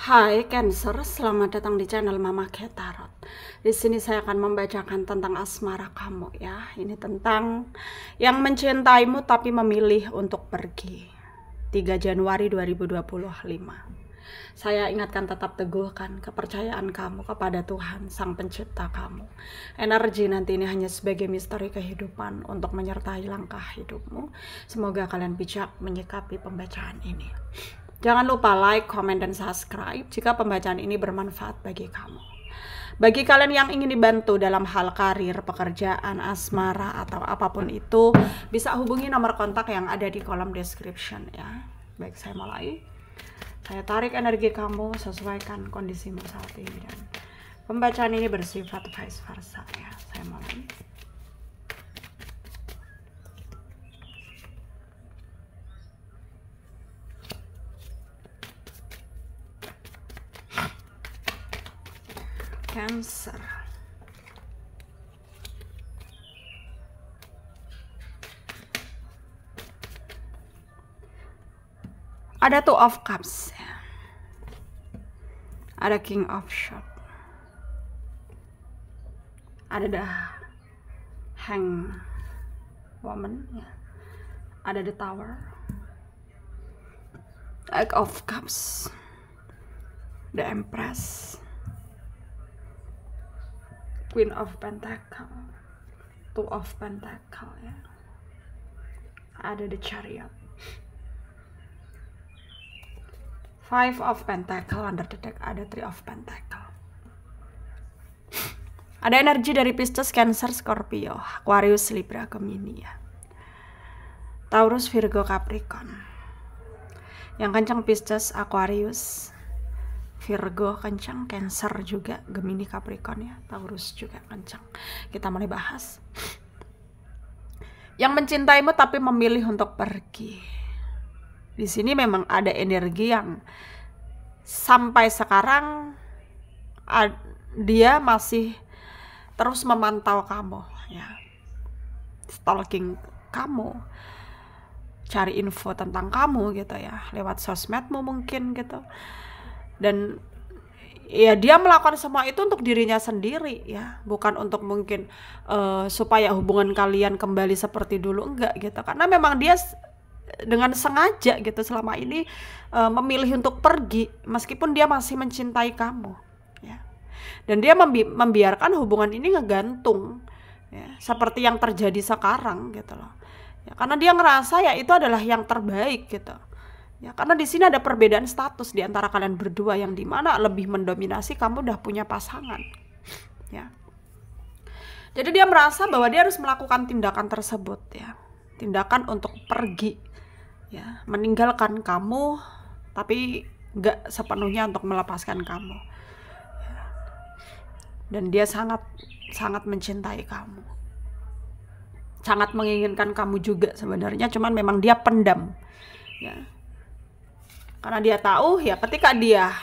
Hai Cancer, selamat datang di channel Mama Kay Tarot. Di sini saya akan membacakan tentang asmara kamu ya. Ini tentang yang mencintaimu tapi memilih untuk pergi. 3 Januari 2025. Saya ingatkan, tetap teguhkan kepercayaan kamu kepada Tuhan Sang Pencipta kamu. Energi nanti ini hanya sebagai misteri kehidupan untuk menyertai langkah hidupmu. Semoga kalian bijak menyikapi pembacaan ini. Jangan lupa like, komen, dan subscribe jika pembacaan ini bermanfaat bagi kamu. Bagi kalian yang ingin dibantu dalam hal karir, pekerjaan, asmara, atau apapun itu, bisa hubungi nomor kontak yang ada di kolom description ya. Baik, saya mulai. Saya tarik energi kamu, sesuaikan kondisimu saat ini, dan pembacaan ini bersifat vice versa ya. Saya mulai. Cancer. Ada Two of Cups ya. Ada King of Swords. Ada the Hang Woman ya. Ada the Tower. Eight of Cups. The Empress. Queen of Pentacle, Two of Pentacle ya. Ada the Chariot. Five of Pentacle under the deck, ada Three of Pentacle. Ada energi dari Pisces, Cancer, Scorpio, Aquarius, Libra, Gemini ya. Taurus, Virgo, Capricorn. Yang kencang Pisces, Aquarius, Virgo kencang, Cancer juga, Gemini, Capricorn ya, Taurus juga kencang. Kita mulai bahas. Yang mencintaimu tapi memilih untuk pergi. Di sini memang ada energi yang sampai sekarang dia masih terus memantau kamu ya. Stalking kamu. Cari info tentang kamu gitu ya, lewat sosmedmu mungkin gitu. Dan ya dia melakukan semua itu untuk dirinya sendiri ya, bukan untuk mungkin supaya hubungan kalian kembali seperti dulu, enggak gitu. Karena memang dia dengan sengaja gitu selama ini memilih untuk pergi meskipun dia masih mencintai kamu ya. Dan dia membiarkan hubungan ini ngegantung ya, seperti yang terjadi sekarang gitu loh ya, karena dia ngerasa ya itu adalah yang terbaik gitu. Ya, karena di sini ada perbedaan status di antara kalian berdua, yang dimana lebih mendominasi kamu udah punya pasangan. Ya. Jadi dia merasa bahwa dia harus melakukan tindakan tersebut ya, tindakan untuk pergi, ya, meninggalkan kamu, tapi nggak sepenuhnya untuk melepaskan kamu. Ya. Dan dia sangat mencintai kamu, sangat menginginkan kamu juga sebenarnya, cuman memang dia pendam. Ya. Karena dia tahu ya ketika dia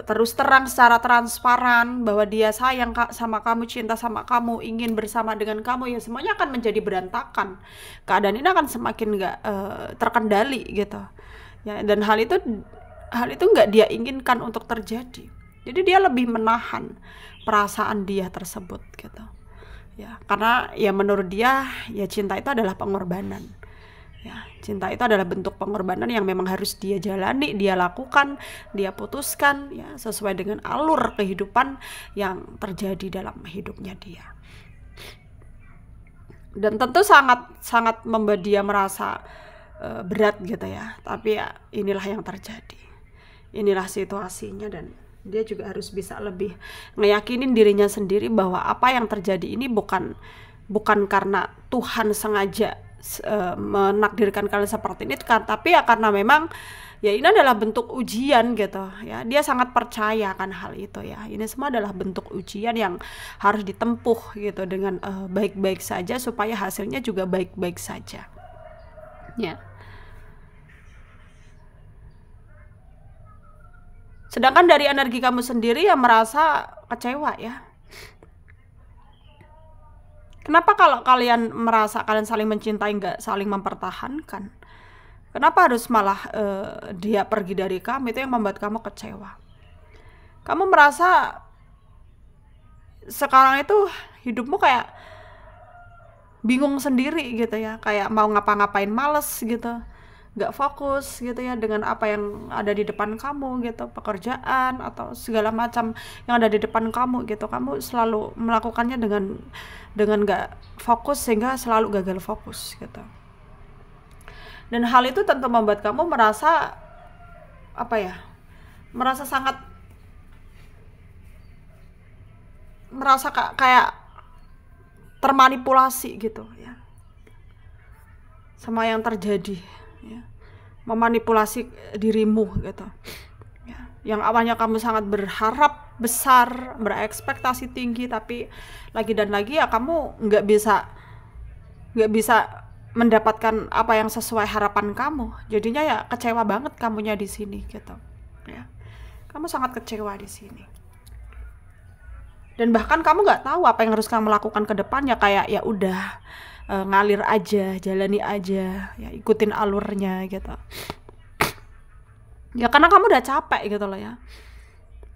terus terang secara transparan bahwa dia sayang sama kamu, cinta sama kamu, ingin bersama dengan kamu, ya semuanya akan menjadi berantakan. Keadaan ini akan semakin nggak terkendali gitu. Ya, dan hal itu nggak dia inginkan untuk terjadi. Jadi dia lebih menahan perasaan dia tersebut gitu. Ya, karena ya menurut dia ya cinta itu adalah pengorbanan. Ya, cinta itu adalah bentuk pengorbanan yang memang harus dia jalani, dia lakukan, dia putuskan ya, sesuai dengan alur kehidupan yang terjadi dalam hidupnya dia. Dan tentu sangat membuat dia merasa berat gitu ya. Tapi ya inilah yang terjadi. Inilah situasinya, dan dia juga harus bisa lebih ngeyakinin dirinya sendiri bahwa apa yang terjadi ini bukan karena Tuhan sengaja menakdirkan kalian seperti ini kan, tapi ya karena memang ya ini adalah bentuk ujian gitu ya. Dia sangat percaya akan hal itu ya. Ini semua adalah bentuk ujian yang harus ditempuh gitu dengan baik-baik saja, supaya hasilnya juga baik-baik saja ya. Sedangkan dari energi kamu sendiri yang merasa kecewa ya. Kenapa kalau kalian merasa kalian saling mencintai nggak saling mempertahankan? Kenapa harus malah dia pergi dari kamu? Itu yang membuat kamu kecewa. Kamu merasa sekarang itu hidupmu kayak bingung sendiri gitu ya, kayak mau ngapa-ngapain males gitu, nggak fokus gitu ya dengan apa yang ada di depan kamu gitu, pekerjaan atau segala macam yang ada di depan kamu gitu. Kamu selalu melakukannya dengan nggak fokus, sehingga selalu gagal fokus gitu. Dan hal itu tentu membuat kamu merasa apa ya, merasa kayak termanipulasi gitu ya sama yang terjadi ya. Memanipulasi dirimu gitu ya. Yang awalnya kamu sangat berharap besar, berekspektasi tinggi, tapi lagi dan lagi ya kamu nggak bisa mendapatkan apa yang sesuai harapan kamu. Jadinya ya kecewa banget kamunya di sini gitu ya. Kamu sangat kecewa di sini. Dan bahkan kamu nggak tahu apa yang harus kamu lakukan ke depannya. Kayak ya udah, ngalir aja, jalani aja ya, ikutin alurnya gitu ya, karena kamu udah capek gitu loh ya,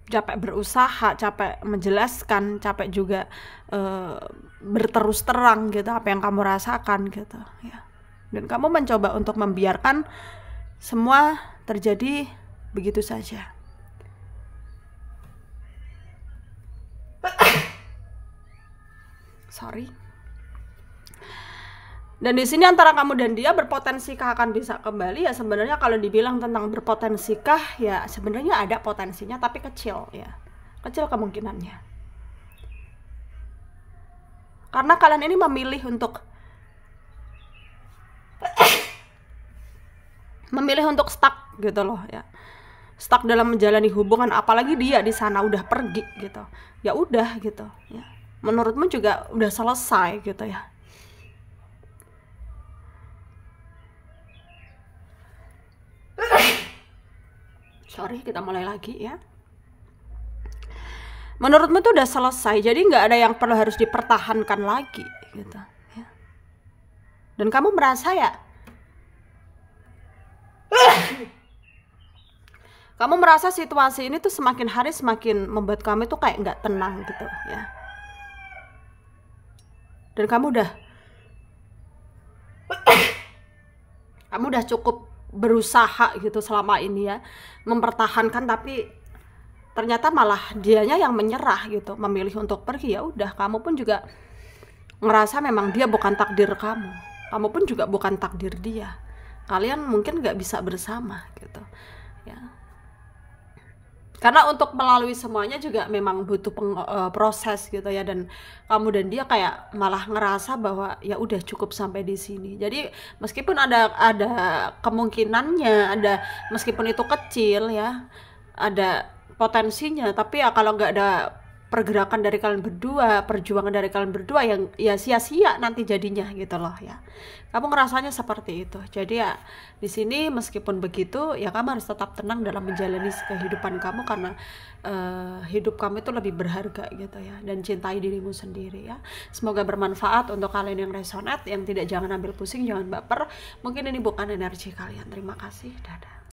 capek berusaha, capek menjelaskan, capek juga berterus terang gitu apa yang kamu rasakan gitu ya. Dan kamu mencoba untuk membiarkan semua terjadi begitu saja. Sorry. Dan di sini antara kamu dan dia berpotensikah akan bisa kembali ya? Sebenarnya kalau dibilang tentang berpotensikah ya sebenarnya ada potensinya, tapi kecil ya, kecil kemungkinannya. Karena kalian ini memilih untuk stuck gitu loh ya, stuck dalam menjalani hubungan. Apalagi dia di sana udah pergi gitu, ya udah gitu ya, menurutmu juga udah selesai gitu ya. Sorry, kita mulai lagi ya. Menurutmu tuh udah selesai, jadi nggak ada yang perlu harus dipertahankan lagi gitu ya. Dan kamu merasa ya, kamu merasa situasi ini tuh semakin hari semakin membuat kamu tuh kayak nggak tenang gitu ya. Dan kamu udah cukup berusaha gitu selama ini ya, mempertahankan, tapi ternyata malah dianya yang menyerah gitu, memilih untuk pergi. Ya udah, kamu pun juga ngerasa memang dia bukan takdir kamu, kamu pun juga bukan takdir dia. Kalian mungkin nggak bisa bersama gitu ya. Karena untuk melalui semuanya juga memang butuh proses gitu ya. Dan kamu dan dia kayak malah ngerasa bahwa ya udah cukup sampai di sini. Jadi meskipun ada kemungkinannya, meskipun itu kecil ya, ada potensinya, tapi ya kalau nggak ada pergerakan dari kalian berdua, perjuangan dari kalian berdua, yang ya sia-sia nanti jadinya gitu loh ya. Kamu ngerasanya seperti itu. Jadi ya di sini meskipun begitu ya kamu harus tetap tenang dalam menjalani kehidupan kamu, karena hidup kamu itu lebih berharga gitu ya. Dan cintai dirimu sendiri ya. Semoga bermanfaat untuk kalian yang resonate, yang tidak, jangan ambil pusing, jangan baper. Mungkin ini bukan energi kalian. Terima kasih, dadah.